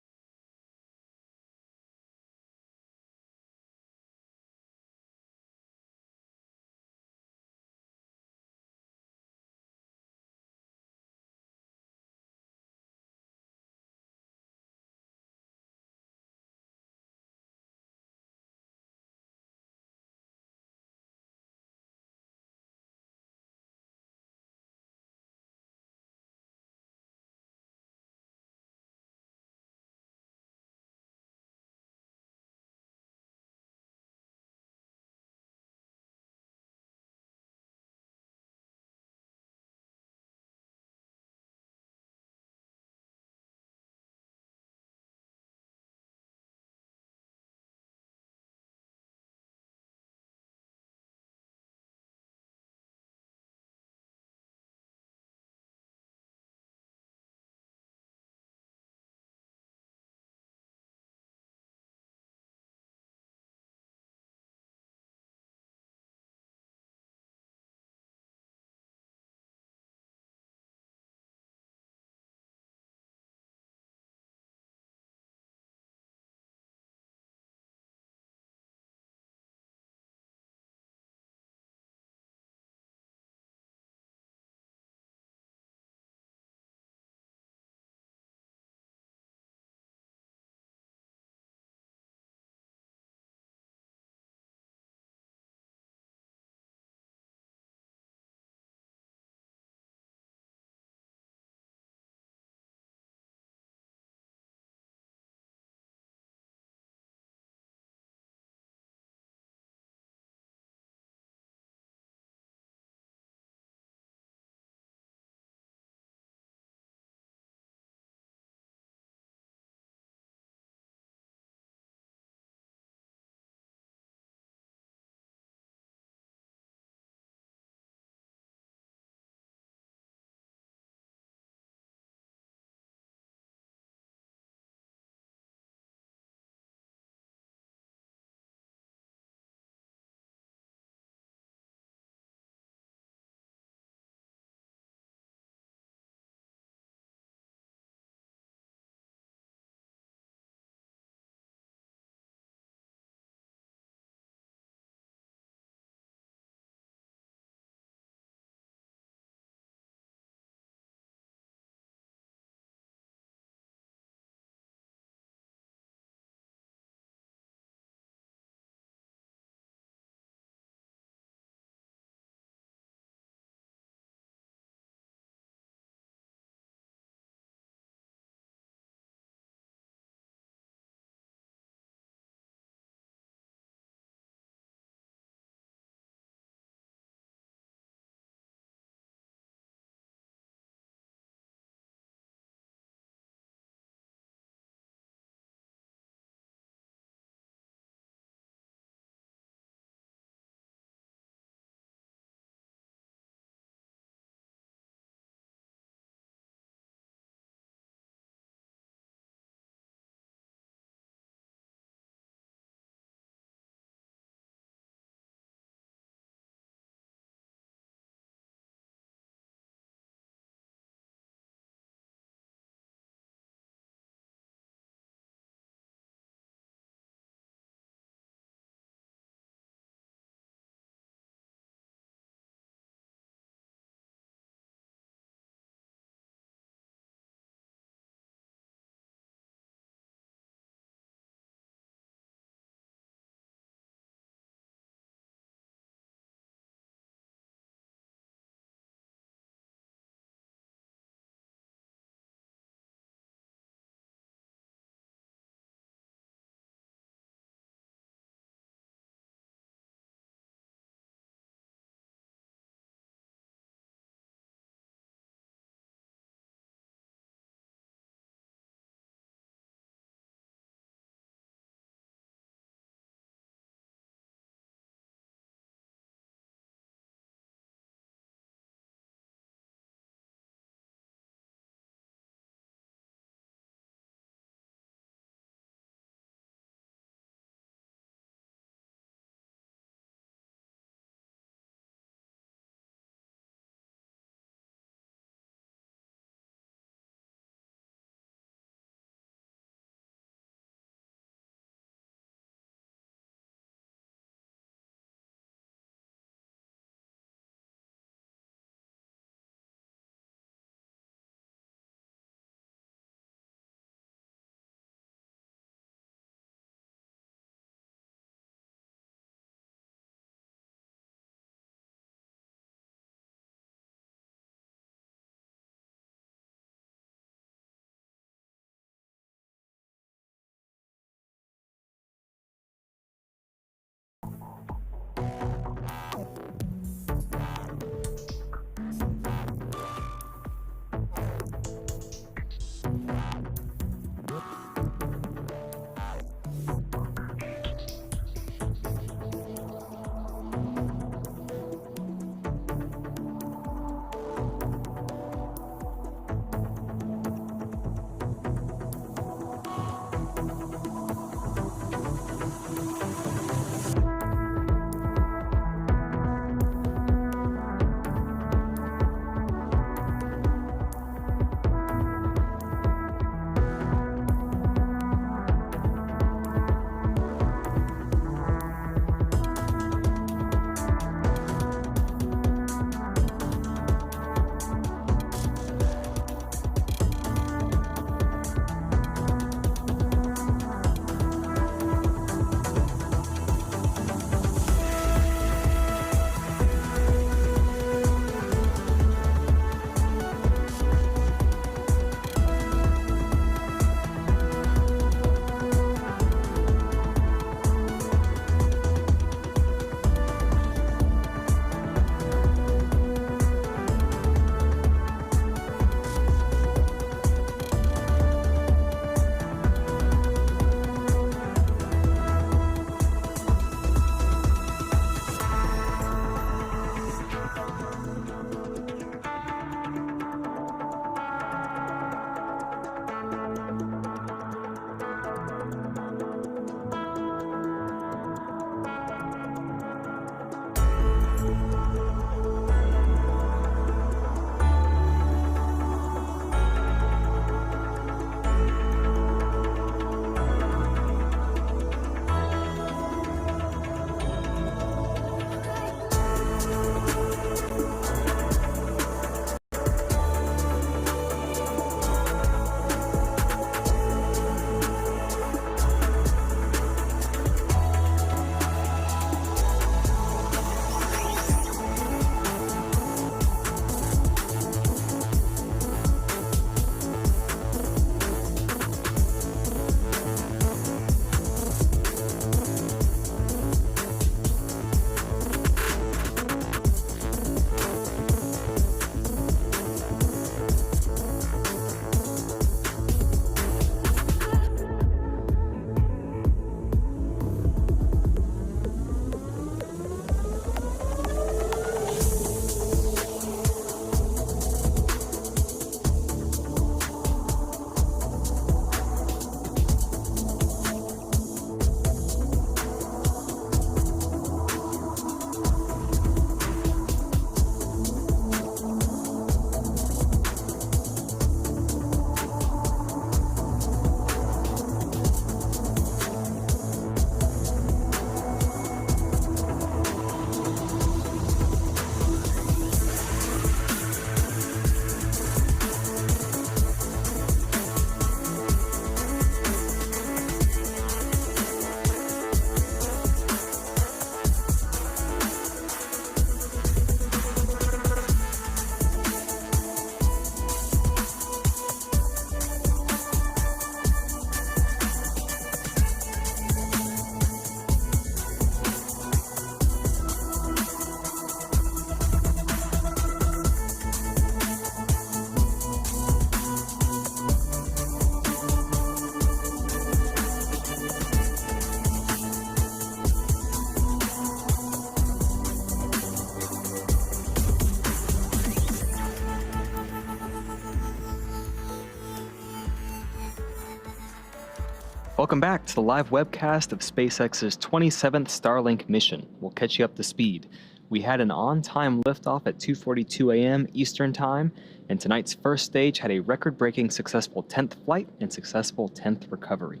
Welcome back to the live webcast of SpaceX's 27th Starlink mission. We'll catch you up to speed. We had an on-time liftoff at 2:42 a.m. Eastern Time, and tonight's first stage had a record-breaking successful 10th flight and successful 10th recovery.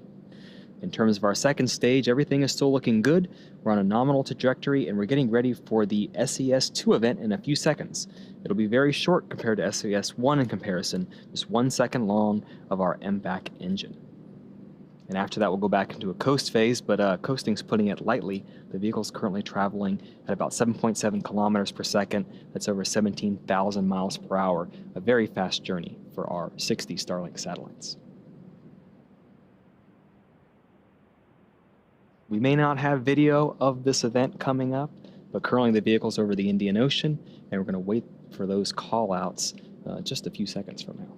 In terms of our second stage, everything is still looking good. We're on a nominal trajectory, and we're getting ready for the SES-2 event in a few seconds. It'll be very short compared to SES-1 in comparison, just 1 second long of our MVAC engine. And after that, we'll go back into a coast phase, but coasting's putting it lightly. The vehicle's currently traveling at about 7.7 kilometers per second. That's over 17,000 miles per hour, a very fast journey for our 60 Starlink satellites. We may not have video of this event coming up, but currently the vehicle's over the Indian Ocean, and we're going to wait for those call-outs just a few seconds from now.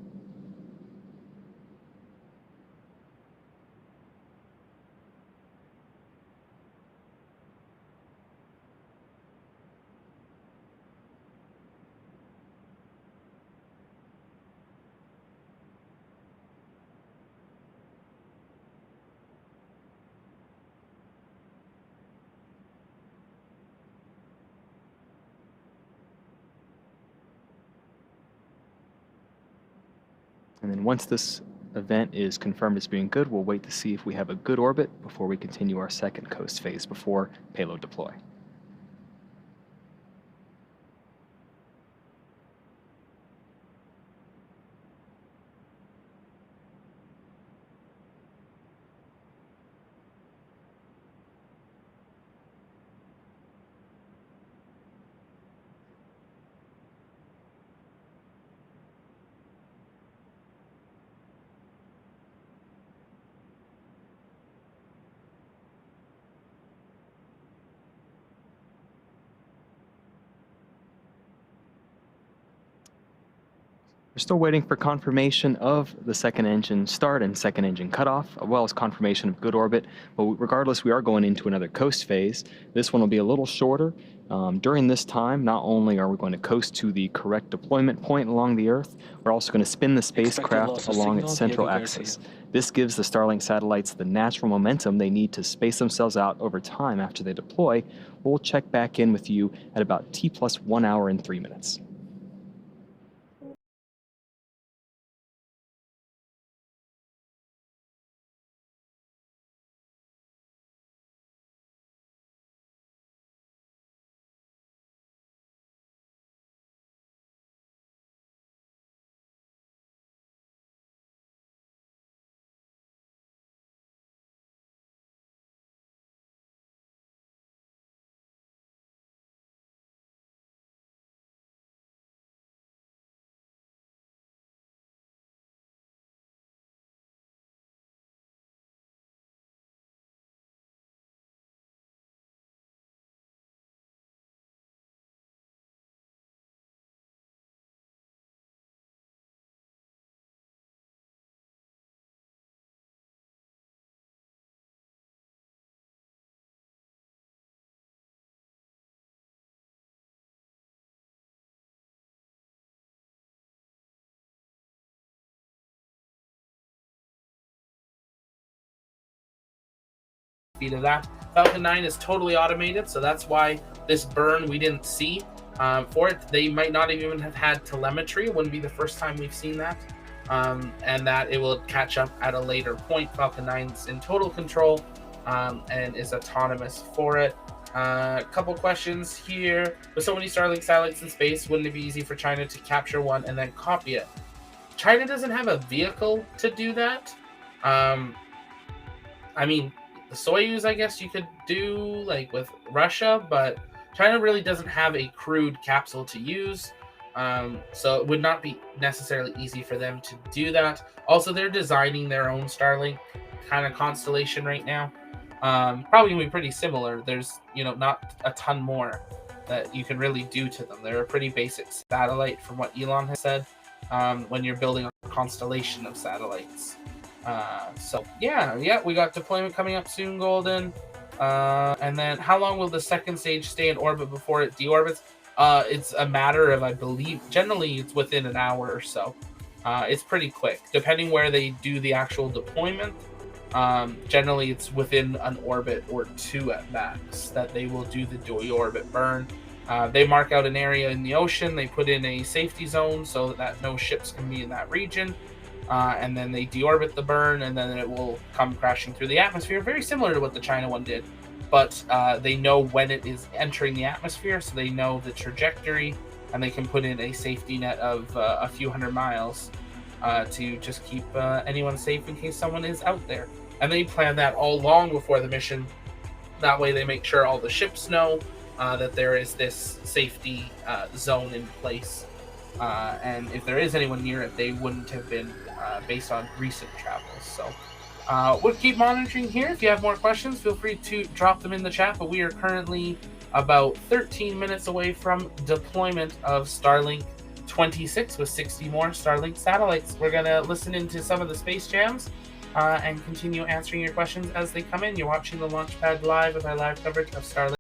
And then once this event is confirmed as being good, we'll wait to see if we have a good orbit before we continue our second coast phase before payload deploy. We're still waiting for confirmation of the second engine start and second engine cutoff, as well as confirmation of good orbit. But regardless, we are going into another coast phase. This one will be a little shorter. During this time, not only are we going to coast to the correct deployment point along the Earth, we're also going to spin the spacecraft along its central axis. This gives the Starlink satellites the natural momentum they need to space themselves out over time after they deploy. We'll check back in with you at about T+1 hour and 3 minutes. Speed of that. Falcon 9 is totally automated, so that's why this burn we didn't see for it. They might not even have had telemetry. It wouldn't be the first time we've seen that, and that it will catch up at a later point. Falcon 9's in total control and is autonomous for it. Couple questions here. With so many Starlink satellites in space, wouldn't it be easy for China to capture one and then copy it? China doesn't have a vehicle to do that. I mean, the Soyuz, I guess you could do like with Russia, but China really doesn't have a crewed capsule to use. So it would not be necessarily easy for them to do that. Also, they're designing their own Starlink kind of constellation right now. Probably gonna be pretty similar. There's, not a ton more that you can really do to them. They're a pretty basic satellite from what Elon has said when you're building a constellation of satellites. So yeah, we got deployment coming up soon, Golden. And then how long will the second stage stay in orbit before it deorbits? It's a matter of, I believe, generally it's within an hour or so. It's pretty quick, depending where they do the actual deployment. Generally, it's within an orbit or two at max that they will do the deorbit burn. They mark out an area in the ocean. They put in a safety zone so that no ships can be in that region. And then they deorbit the burn, and then it will come crashing through the atmosphere, very similar to what the China one did. But they know when it is entering the atmosphere, so they know the trajectory, and they can put in a safety net of a few hundred miles to just keep anyone safe in case someone is out there. And they plan that all long before the mission. That way, they make sure all the ships know that there is this safety zone in place. And if there is anyone near it, they wouldn't have been based on recent travels. So we'll keep monitoring here. If you have more questions, feel free to drop them in the chat. But we are currently about 13 minutes away from deployment of Starlink-26 with 60 more Starlink satellites. We're going to listen into some of the space jams and continue answering your questions as they come in. You're watching the Launchpad Live with our live coverage of Starlink.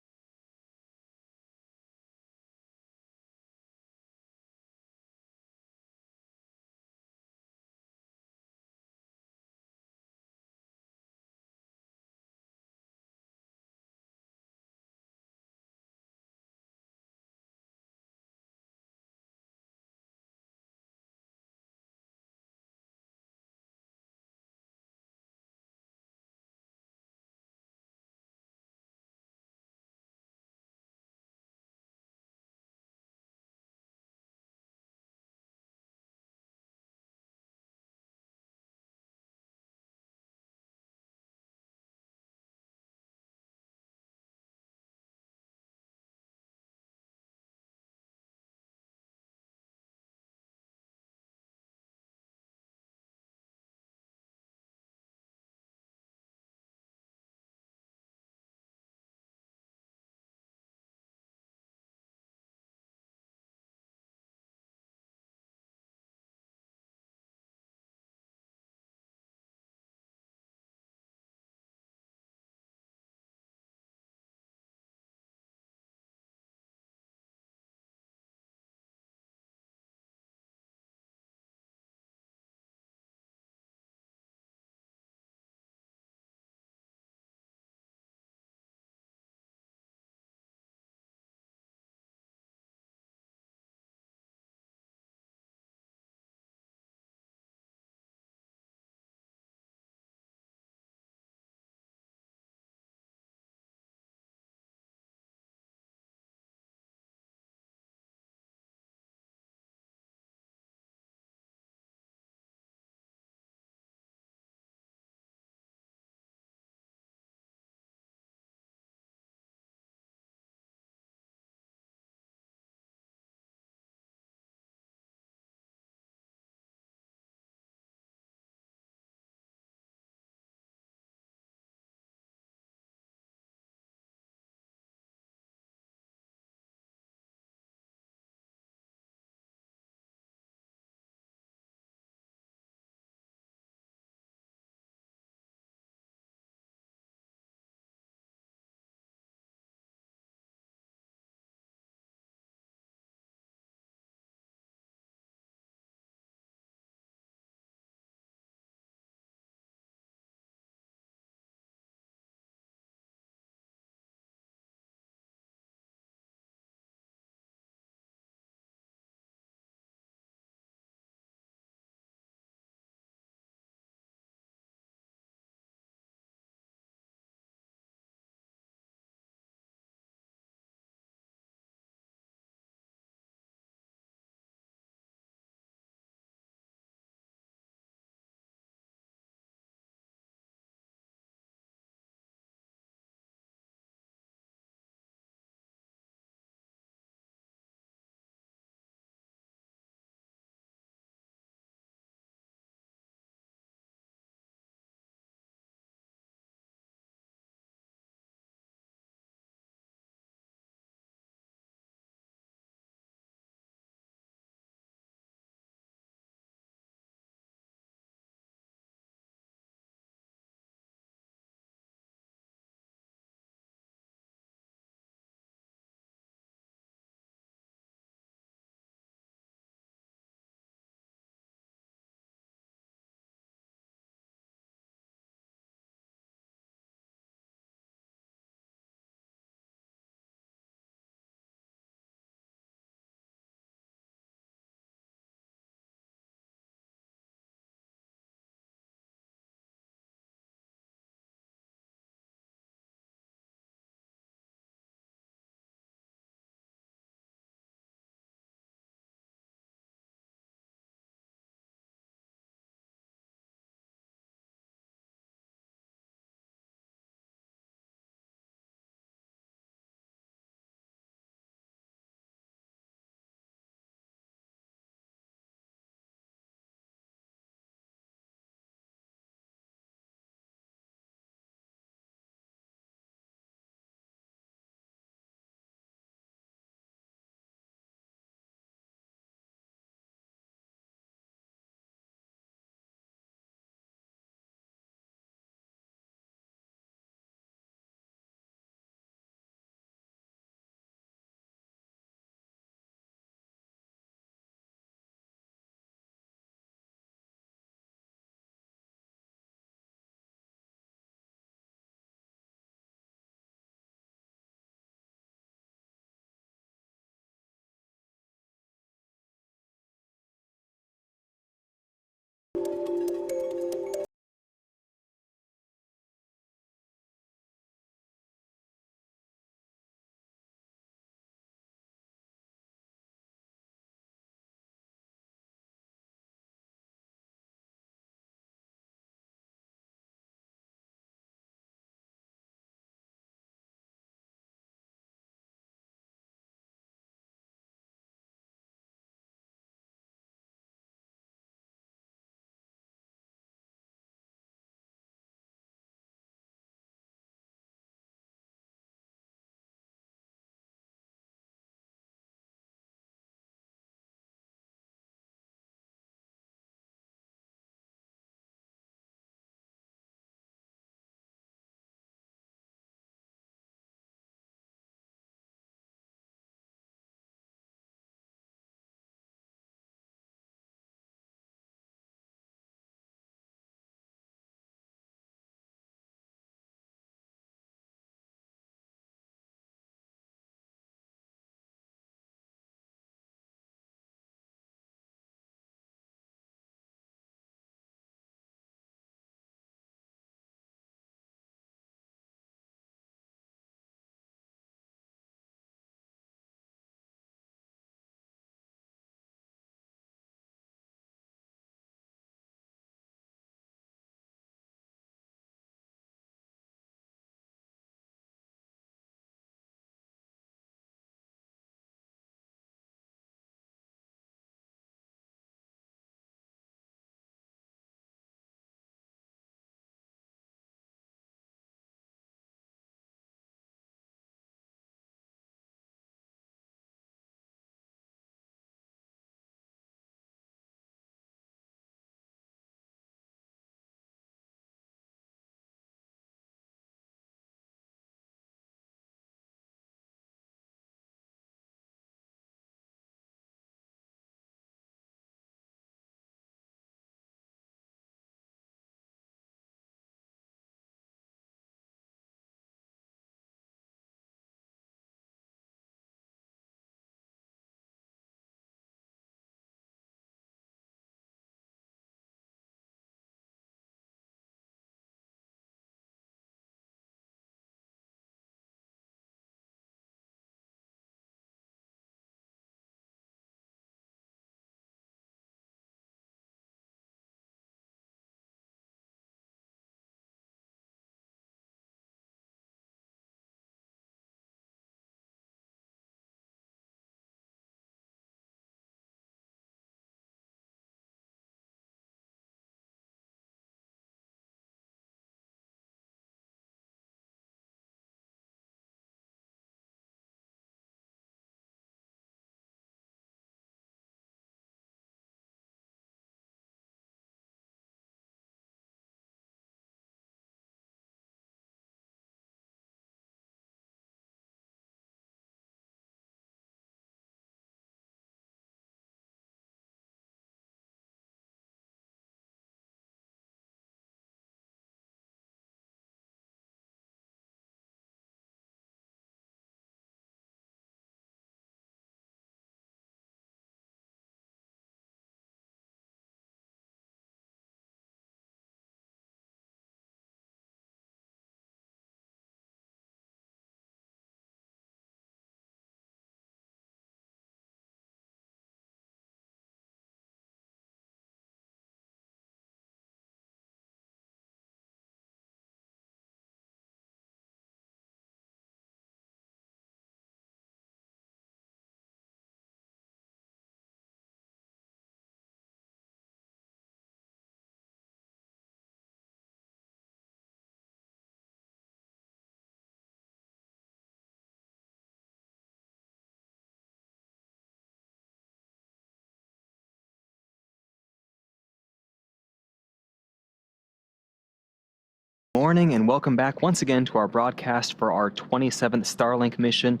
morning and welcome back once again to our broadcast for our 27th Starlink mission.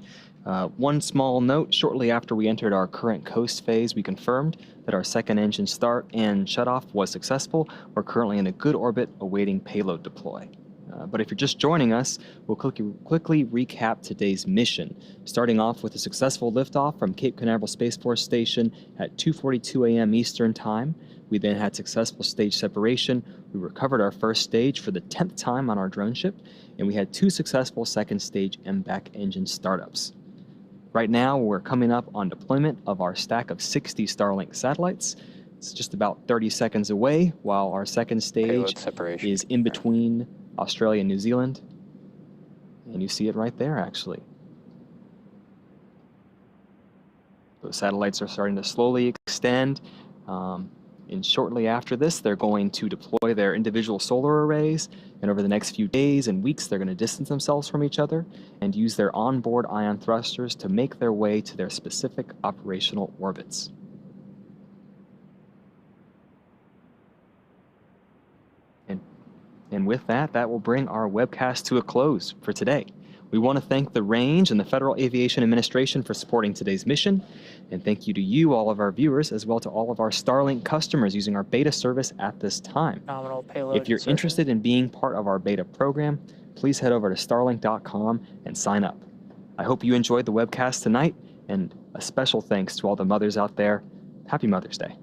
One small note, shortly after we entered our current coast phase, we confirmed that our second engine start and shutoff was successful. We're currently in a good orbit awaiting payload deploy. But if you're just joining us, we'll quickly recap today's mission, starting off with a successful liftoff from Cape Canaveral Space Force Station at 2:42 a.m. Eastern Time. We then had successful stage separation. We recovered our first stage for the 10th time on our drone ship, and we had 2 successful second stage MVAC engine startups. Right now, we're coming up on deployment of our stack of 60 Starlink satellites. It's just about 30 seconds away, while our second stage is in between Australia and New Zealand. And you see it right there, actually. Those satellites are starting to slowly extend. And shortly after this, they're going to deploy their individual solar arrays. And over the next few days and weeks, they're going to distance themselves from each other and use their onboard ion thrusters to make their way to their specific operational orbits. And with that, that will bring our webcast to a close for today. We want to thank the Range and the Federal Aviation Administration for supporting today's mission. And thank you to you, all of our viewers, as well to all of our Starlink customers using our beta service at this time. Nominal payload If you're insertion. interested in being part of our beta program, please head over to starlink.com and sign up. I hope you enjoyed the webcast tonight, and a special thanks to all the mothers out there. Happy Mother's Day.